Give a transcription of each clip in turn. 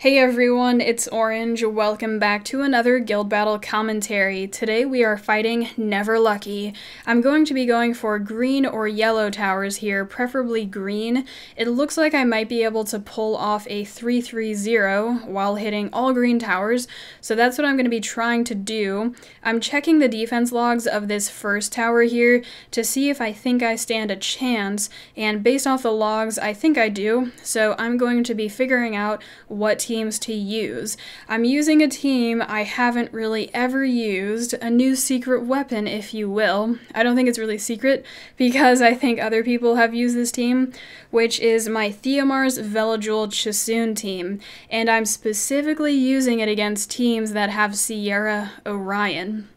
Hey everyone, it's Orange. Welcome back to another guild battle commentary. Today we are fighting Never Lucky. I'm going to be going for green or yellow towers here, preferably green. It looks like I might be able to pull off a 3-3-0 while hitting all green towers, so that's what I'm going to be trying to do. I'm checking the defense logs of this first tower here to see if I think I stand a chance, and based off the logs, I think I do, so I'm going to be figuring out what teams to use. I'm using a team I haven't really ever used, a new secret weapon, if you will. I don't think it's really secret because I think other people have used this team, which is my Theomar's Veligil Chasoon team, and I'm specifically using it against teams that have Sierra Orion.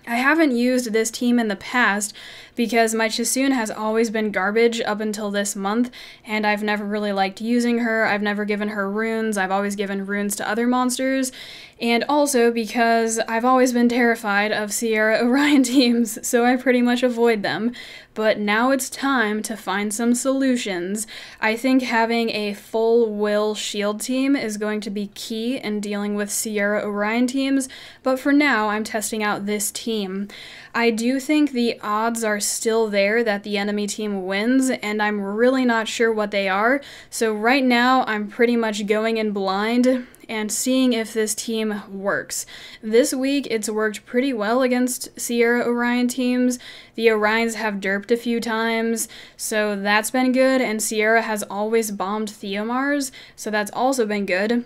I haven't used this team in the past because my Chasoon has always been garbage up until this month, and I've never really liked using her. I've never given her runes. I've always given runes to other monsters, and also because I've always been terrified of Sierra Orion teams, so I pretty much avoid them. But now it's time to find some solutions. I think having a full will shield team is going to be key in dealing with Sierra Orion teams, but for now I'm testing out this team. I do think the odds are still there that the enemy team wins, and I'm really not sure what they are, so right now I'm pretty much going in blind and seeing if this team works. This week it's worked pretty well against Sierra Orion teams. The Orions have derped a few times, so that's been good, and Sierra has always bombed Theomars, so that's also been good.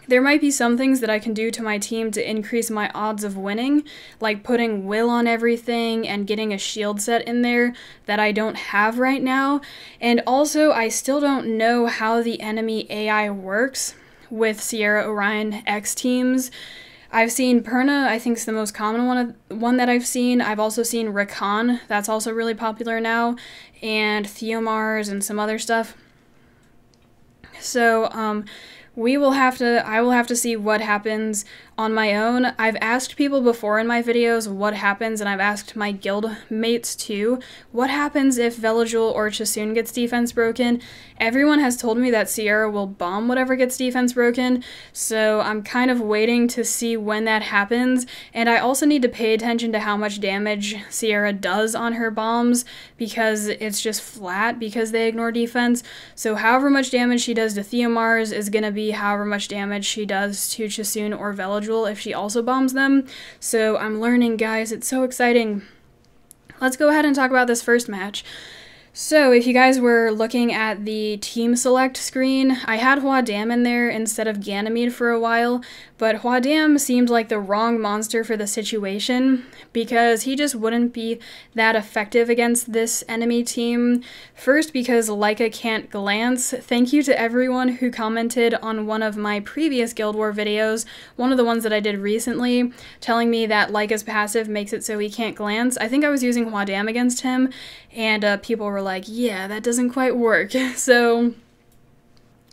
There might be some things that I can do to my team to increase my odds of winning, like putting will on everything and getting a shield set in there that I don't have right now, and also I still don't know how the enemy AI works with Sierra Orion X teams. I've seen Perna, I think is the most common one that I've seen. I've also seen Rakan, that's also really popular now, and Theomars and some other stuff. So, I will have to see what happens on my own. I've asked people before in my videos what happens, and I've asked my guild mates too, what happens if Veligil or Chasoon gets defense broken? Everyone has told me that Sierra will bomb whatever gets defense broken, so I'm kind of waiting to see when that happens, and I also need to pay attention to how much damage Sierra does on her bombs, because it's just flat because they ignore defense, so however much damage she does to Theomars is going to be however much damage she does to Chasoon or Veligil if she also bombs them. So I'm learning, guys. It's so exciting. Let's go ahead and talk about this first match. So if you guys were looking at the team select screen, I had Huadam in there instead of Ganymede for a while, but Huadam seemed like the wrong monster for the situation because he just wouldn't be that effective against this enemy team. First, because Leica can't glance. Thank you to everyone who commented on one of my previous Guild War videos, one of the ones that I did recently, telling me that Leica's passive makes it so he can't glance. I think I was using Huadam against him, and people were like, yeah, that doesn't quite work. So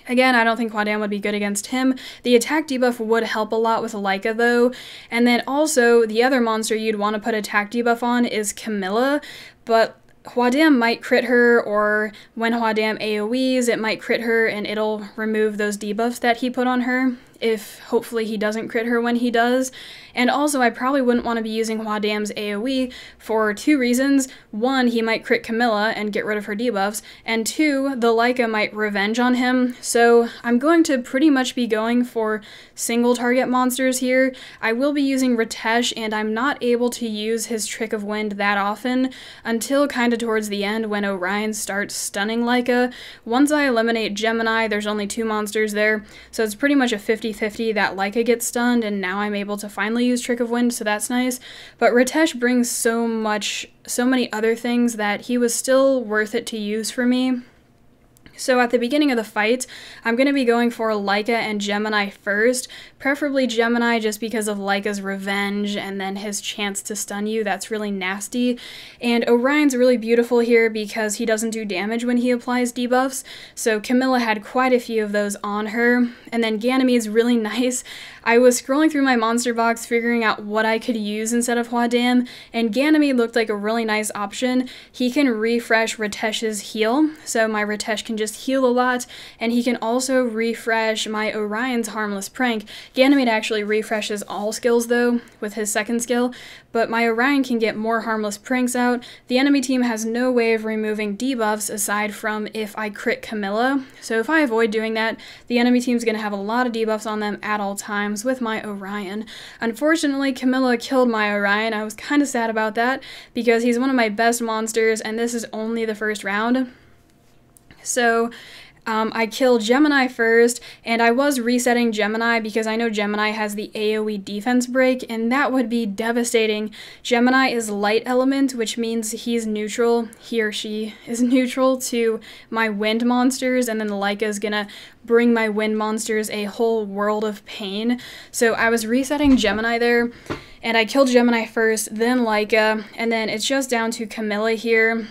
again, I don't think Huadam would be good against him. The attack debuff would help a lot with Leica though, and then also the other monster you'd want to put attack debuff on is Camilla, but Huadam might crit her, or when Huadam AoEs, it might crit her and it'll remove those debuffs that he put on her, if hopefully he doesn't crit her when he does. And also, I probably wouldn't want to be using Huadam's AoE for two reasons. One, he might crit Camilla and get rid of her debuffs, and two, the Leica might revenge on him. So I'm going to pretty much be going for single target monsters here. I will be using Ritesh, and I'm not able to use his Trick of Wind that often until kind of towards the end when Orion starts stunning Leica. Once I eliminate Gemini, there's only two monsters there, so it's pretty much a 50-50 that Leica gets stunned, and now I'm able to finally use Trick of Wind, so that's nice. But Ritesh brings so many other things that he was still worth it to use for me. So at the beginning of the fight, I'm going to be going for Leica and Gemini first, preferably Gemini just because of Leica's revenge and then his chance to stun you. That's really nasty. And Orion's really beautiful here because he doesn't do damage when he applies debuffs, so Camilla had quite a few of those on her. And then Ganymede's really nice. I was scrolling through my monster box figuring out what I could use instead of Huadam, and Ganymede looked like a really nice option. He can refresh Ritesh's heal, so my Ritesh can just just heal a lot, and he can also refresh my Orion's Harmless Prank. Ganymede actually refreshes all skills though, with his second skill, but my Orion can get more Harmless Pranks out. The enemy team has no way of removing debuffs aside from if I crit Camilla, so if I avoid doing that, the enemy team's going to have a lot of debuffs on them at all times with my Orion. Unfortunately, Camilla killed my Orion. I was kind of sad about that because he's one of my best monsters and this is only the first round. So I killed Gemini first, and I was resetting Gemini because I know Gemini has the AoE defense break, and that would be devastating. Gemini is light element, which means he's neutral. He or she is neutral to my wind monsters, and then the Leica is gonna bring my wind monsters a whole world of pain. So I was resetting Gemini there, and I killed Gemini first, then Leica, and then it's just down to Camilla here.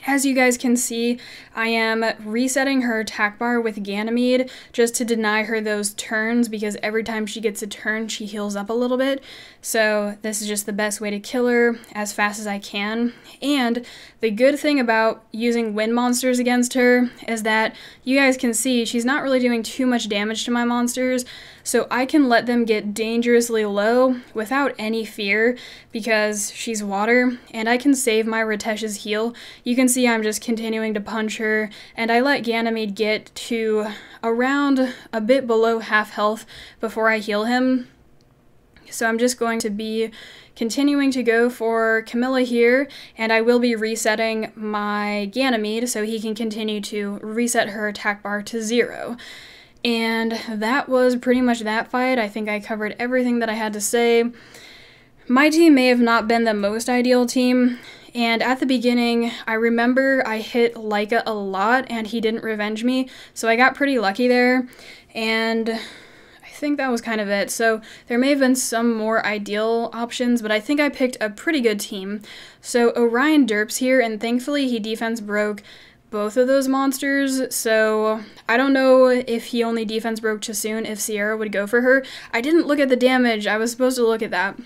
As you guys can see, I am resetting her attack bar with Ganymede just to deny her those turns because every time she gets a turn, she heals up a little bit. So this is just the best way to kill her as fast as I can. And the good thing about using wind monsters against her is that you guys can see she's not really doing too much damage to my monsters, so I can let them get dangerously low without any fear because she's water, and I can save my Ritesh's heal. You can see I'm just continuing to punch her, and I let Ganymede get to around a bit below half health before I heal him. So I'm just going to be continuing to go for Camilla here, and I will be resetting my Ganymede so he can continue to reset her attack bar to 0. And that was pretty much that fight. I think I covered everything that I had to say. My team may have not been the most ideal team, and at the beginning, I remember I hit Leica a lot and he didn't revenge me, so I got pretty lucky there, and I think that was kind of it. So there may have been some more ideal options, but I think I picked a pretty good team. So Orion derps here, and thankfully he defense broke both of those monsters, so I don't know if he only defense broke Chasun if Sierra would go for her. I didn't look at the damage, I was supposed to look at that.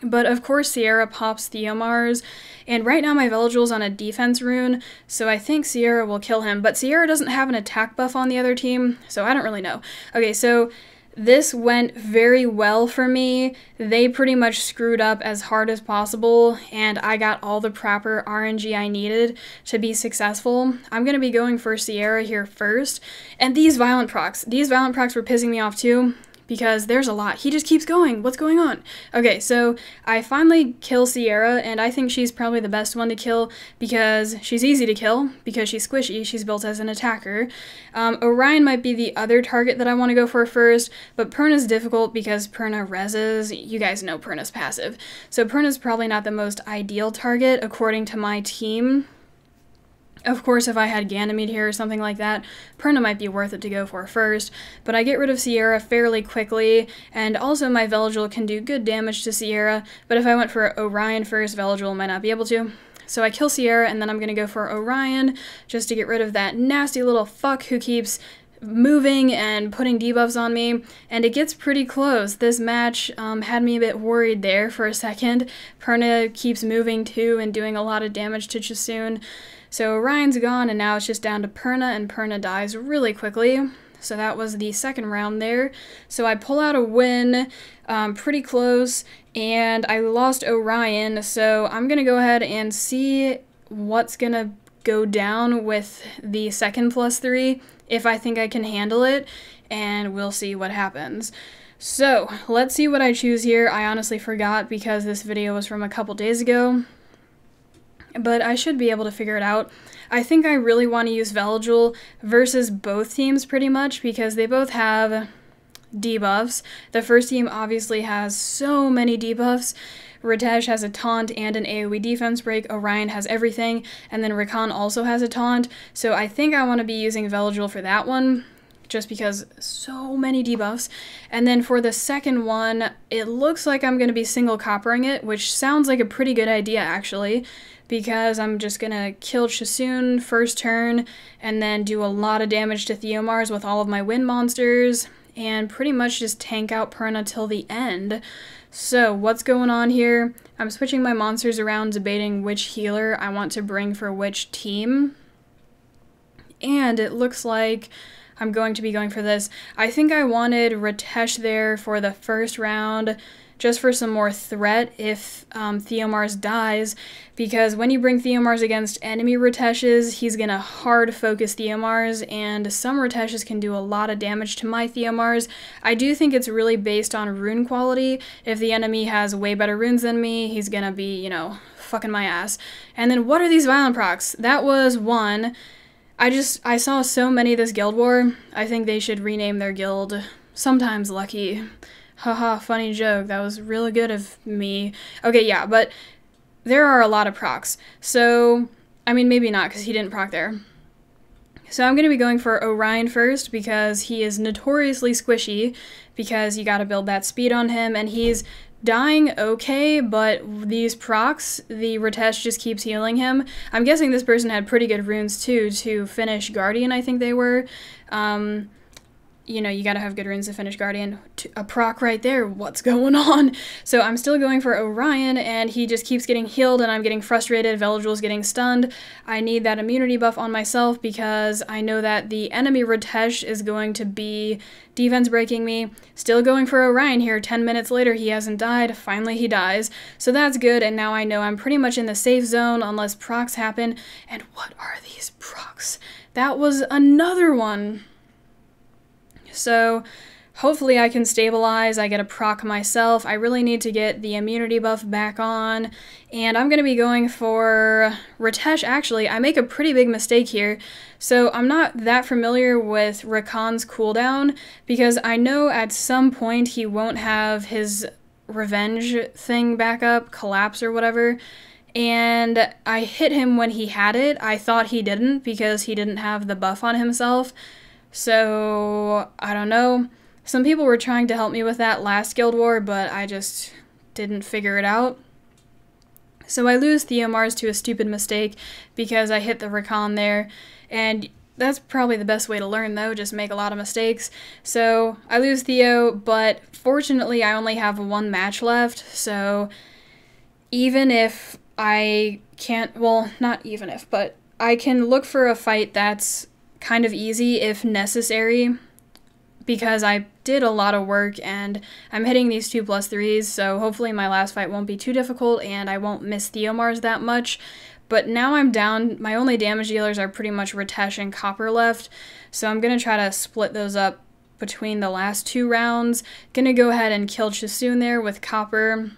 But of course Sierra pops Theomars, and right now my Veligil's on a defense rune, so I think Sierra will kill him, but Sierra doesn't have an attack buff on the other team, so I don't really know. Okay, so this went very well for me. They pretty much screwed up as hard as possible, and I got all the proper RNG I needed to be successful. I'm going to be going for Sierra here first, and these violent procs were pissing me off too, because there's a lot. He just keeps going. What's going on? Okay, so I finally kill Sierra, and I think she's probably the best one to kill because she's easy to kill, because she's squishy. She's built as an attacker. Orion might be the other target that I want to go for first, but Perna's difficult because Perna reses. You guys know Perna's passive. So Perna's probably not the most ideal target according to my team. Of course, if I had Ganymede here or something like that, Perna might be worth it to go for first, but I get rid of Sierra fairly quickly, and also my Veligil can do good damage to Sierra, but if I went for Orion first, Veligil might not be able to. So I kill Sierra, and then I'm going to go for Orion, just to get rid of that nasty little fuck who keeps moving and putting debuffs on me, and it gets pretty close. This match had me a bit worried there for a second. Perna keeps moving too and doing a lot of damage to Chasun. So Orion's gone, and now it's just down to Perna, and Perna dies really quickly. So that was the second round there. So I pull out a win, pretty close, and I lost Orion, so I'm going to go ahead and see what's going to go down with the second +3, if I think I can handle it, and we'll see what happens. So let's see what I choose here. I honestly forgot because this video was from a couple days ago, but I should be able to figure it out. I think I really want to use Veligil versus both teams pretty much because they both have debuffs. The first team obviously has so many debuffs. Ritesh has a taunt and an AoE defense break, Orion has everything, and then Rakan also has a taunt, so I think I want to be using Veligil for that one, just because so many debuffs. And then for the second one, it looks like I'm going to be single coppering it, which sounds like a pretty good idea actually, because I'm just going to kill Chasun first turn, and then do a lot of damage to Theomars with all of my wind monsters, and pretty much just tank out Perna till the end. So what's going on here? I'm switching my monsters around, debating which healer I want to bring for which team. And it looks like I'm going to be going for this. I think I wanted Ritesh there for the first round, just for some more threat if Theomars dies, because when you bring Theomars against enemy Riteshes, he's gonna hard focus Theomars, and some Riteshes can do a lot of damage to my Theomars. I do think it's really based on rune quality. If the enemy has way better runes than me, he's gonna be, you know, fucking my ass. And then what are these violent procs? That was one. I saw so many this guild war. I think they should rename their guild Sometimes Lucky. Haha, funny joke. That was really good of me. Okay, yeah, but there are a lot of procs. So, I mean, maybe not, because he didn't proc there. So I'm going to be going for Orion first, because he is notoriously squishy, because you got to build that speed on him, and he's dying okay, but these procs, the Ritesh just keeps healing him. I'm guessing this person had pretty good runes, too, to finish Guardian, I think they were. You know, you gotta have good runes to finish Guardian. A proc right there, what's going on? So I'm still going for Orion, and he just keeps getting healed, and I'm getting frustrated. Veligil's getting stunned. I need that immunity buff on myself, because I know that the enemy Ritesh is going to be defense breaking me. Still going for Orion here. 10 minutes later, he hasn't died. Finally, he dies. So that's good, and now I know I'm pretty much in the safe zone unless procs happen. And what are these procs? That was another one. So hopefully I can stabilize, I get a proc myself. I really need to get the immunity buff back on, and I'm going to be going for Ritesh. Actually, I make a pretty big mistake here. So I'm not that familiar with Rakan's cooldown, because I know at some point he won't have his revenge thing back up, collapse or whatever. And I hit him when he had it. I thought he didn't, because he didn't have the buff on himself. So, I don't know. Some people were trying to help me with that last guild war, but I just didn't figure it out. So I lose Theomars to a stupid mistake because I hit the Rakan there, and that's probably the best way to learn though, just make a lot of mistakes. So I lose Theo, but fortunately I only have one match left, so even if I can't, well, not even if, but I can look for a fight that's kind of easy if necessary, because I did a lot of work and I'm hitting these 2+3s, so hopefully my last fight won't be too difficult and I won't miss Theomars that much. But now I'm down, my only damage dealers are pretty much Ritesh and Copper left, so I'm going to try to split those up between the last 2 rounds. Gonna go ahead and kill Chisoon there with Copper.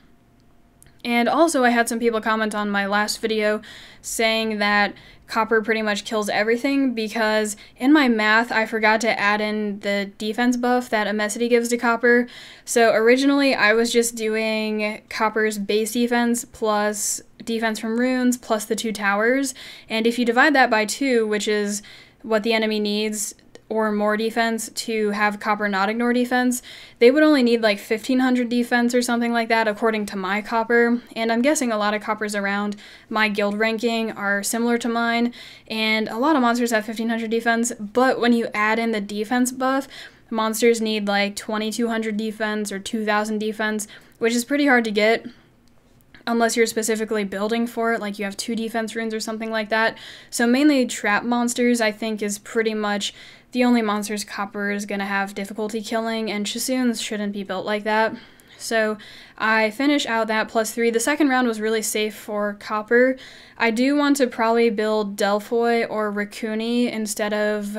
And also I had some people comment on my last video saying that Copper pretty much kills everything, because in my math I forgot to add in the defense buff that Amesity gives to Copper. So originally I was just doing Copper's base defense plus defense from runes plus the 2 towers, and if you divide that by 2, which is what the enemy needs, or more defense to have Copper not ignore defense, they would only need like 1500 defense or something like that according to my Copper, and I'm guessing a lot of Coppers around my guild ranking are similar to mine, and a lot of monsters have 1500 defense, but when you add in the defense buff, monsters need like 2200 defense or 2000 defense, which is pretty hard to get unless you're specifically building for it, like you have 2 defense runes or something like that. So mainly trap monsters, I think, is pretty much the only monsters Copper is going to have difficulty killing, and Chisoons shouldn't be built like that. So I finish out that +3. The second round was really safe for Copper. I do want to probably build Delphoy or Raccoony instead of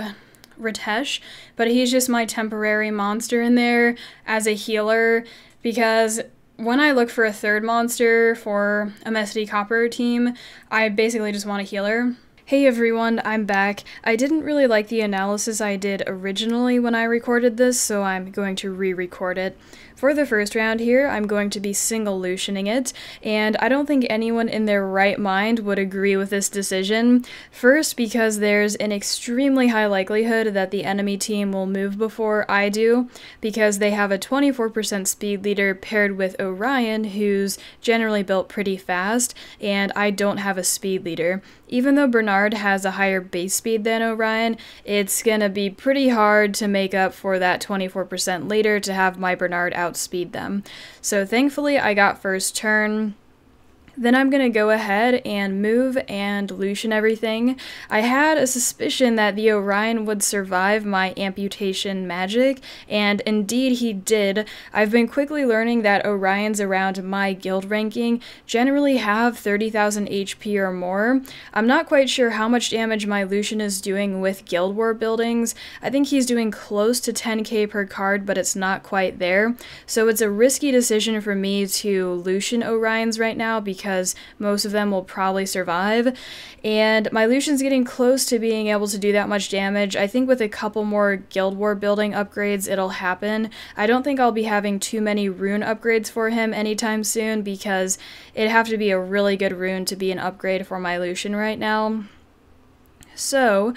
Ritesh, but he's just my temporary monster in there as a healer, because when I look for a third monster for a Amesity Copper team, I basically just want a healer. Hey everyone, I'm back. I didn't really like the analysis I did originally when I recorded this, so I'm going to re-record it. For the first round here, I'm going to be single-lutioning it, and I don't think anyone in their right mind would agree with this decision. First, because there's an extremely high likelihood that the enemy team will move before I do, because they have a 24% speed leader paired with Orion, who's generally built pretty fast, and I don't have a speed leader. Even though Bernard has a higher base speed than Orion, it's gonna be pretty hard to make up for that 24% later to have my Bernard outspeed them. So thankfully I got first turn. Then I'm going to go ahead and move and Lucian everything. I had a suspicion that the Orion would survive my amputation magic, and indeed he did. I've been quickly learning that Orions around my guild ranking generally have 30,000 HP or more. I'm not quite sure how much damage my Lucian is doing with Guild War buildings. I think he's doing close to 10k per card, but it's not quite there. So it's a risky decision for me to Lucian Orions right now because most of them will probably survive, and my Lucian's getting close to being able to do that much damage. I think with a couple more Guild War building upgrades it'll happen. I don't think I'll be having too many rune upgrades for him anytime soon because it'd have to be a really good rune to be an upgrade for my Lucian right now. So,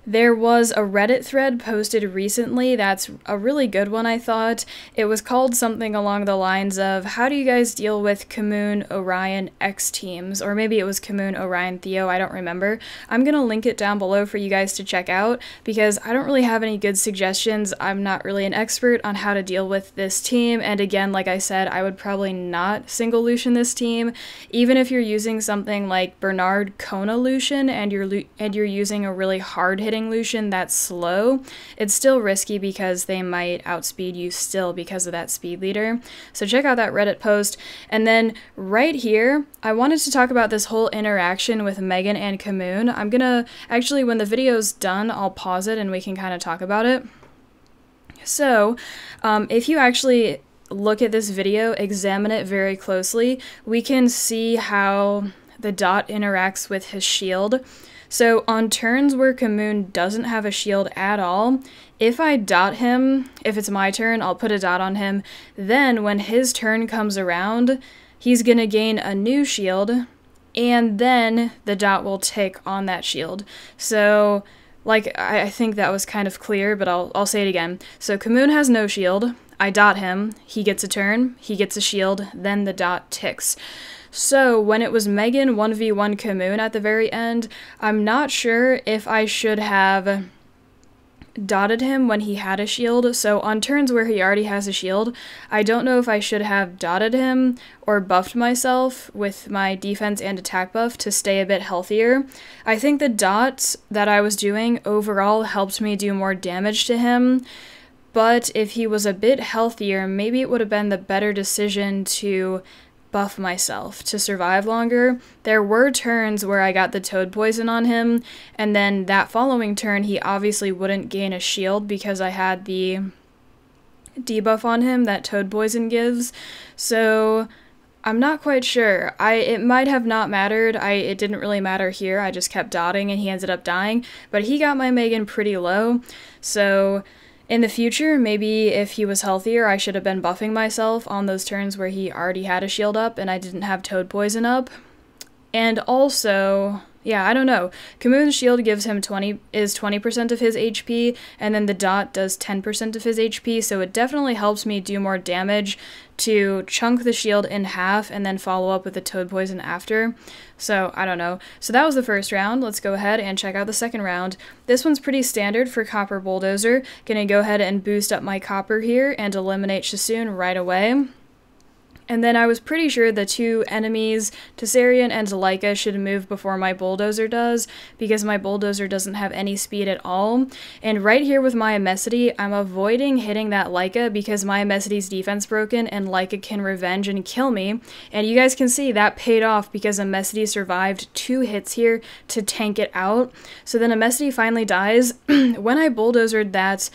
there was a Reddit thread posted recently that's a really good one, I thought. It was called something along the lines of, how do you guys deal with Kamoon, Orion, X teams? Or maybe it was Kamoon, Orion, Theo, I don't remember. I'm gonna link it down below for you guys to check out, because I don't really have any good suggestions. I'm not really an expert on how to deal with this team, and again, like I said, I would probably not single Lucian this team. Even if you're using something like Bernard Kona Lucian, and you're using a really hard-hitting Lucian that's slow, it's still risky because they might outspeed you still because of that speed leader. So check out that Reddit post. And then right here, I wanted to talk about this whole interaction with Megan and Kamoon. I'm gonna, actually when the video's done, I'll pause it and we can kind of talk about it. So, if you actually look at this video, examine it very closely, we can see how the dot interacts with his shield. So on turns where Kamoon doesn't have a shield at all, if I dot him, if it's my turn, I'll put a dot on him, then when his turn comes around, he's gonna gain a new shield, and then the dot will tick on that shield. So, like, I think that was kind of clear, but I'll say it again. So Kamoon has no shield, I dot him, he gets a turn, he gets a shield, then the dot ticks. So when it was Megan 1v1 Kamoon at the very end, I'm not sure if I should have dotted him when he had a shield. So on turns where he already has a shield, I don't know if I should have dotted him or buffed myself with my defense and attack buff to stay a bit healthier. I think the dots that I was doing overall helped me do more damage to him, but if he was a bit healthier, maybe it would have been the better decision to buff myself to survive longer. There were turns where I got the toad poison on him, and then that following turn he obviously wouldn't gain a shield because I had the debuff on him that toad poison gives. So I'm not quite sure. It might have not mattered. It didn't really matter here. I just kept dotting and he ended up dying, but he got my Megan pretty low. So in the future, maybe if he was healthier, I should have been buffing myself on those turns where he already had a shield up and I didn't have toad poison up. And also, yeah, I don't know. Kamoon's shield gives him 20% of his HP, and then the dot does 10% of his HP, so it definitely helps me do more damage to chunk the shield in half and then follow up with the toad poison after. So, I don't know. So that was the first round. Let's go ahead and check out the second round. This one's pretty standard for Copper Bulldozer. Gonna go ahead and boost up my copper here and eliminate Shasoon right away. And then I was pretty sure the two enemies, Tessarian and Leica, should move before my Bulldozer does, because my Bulldozer doesn't have any speed at all. And right here with my Amesity, I'm avoiding hitting that Leica because my Amesity's defense broken and Leica can revenge and kill me. And you guys can see that paid off because Amesity survived 2 hits here to tank it out. So then Amesity finally dies. When I Bulldozered that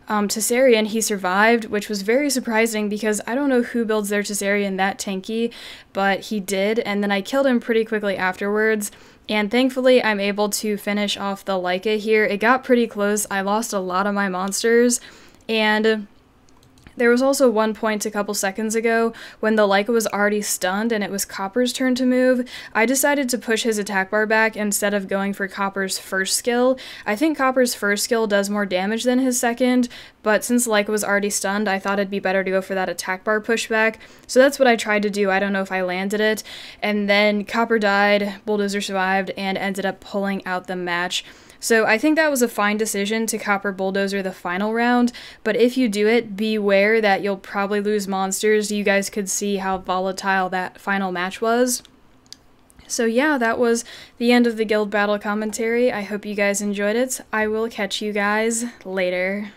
Tessarian, he survived, which was very surprising because I don't know who builds their Tessarian that tanky, but he did, and then I killed him pretty quickly afterwards, and thankfully I'm able to finish off the Leica here. It got pretty close. I lost a lot of my monsters, and there was also one point a couple seconds ago when the Leica was already stunned and it was Copper's turn to move. I decided to push his attack bar back instead of going for Copper's first skill. I think Copper's first skill does more damage than his second, but since Leica was already stunned, I thought it'd be better to go for that attack bar pushback. So that's what I tried to do. I don't know if I landed it. And then Copper died, Bulldozer survived, and ended up pulling out the match. So I think that was a fine decision to Copper Bulldozer the final round, but if you do it, beware that you'll probably lose monsters. You guys could see how volatile that final match was. So yeah, that was the end of the guild battle commentary. I hope you guys enjoyed it. I will catch you guys later.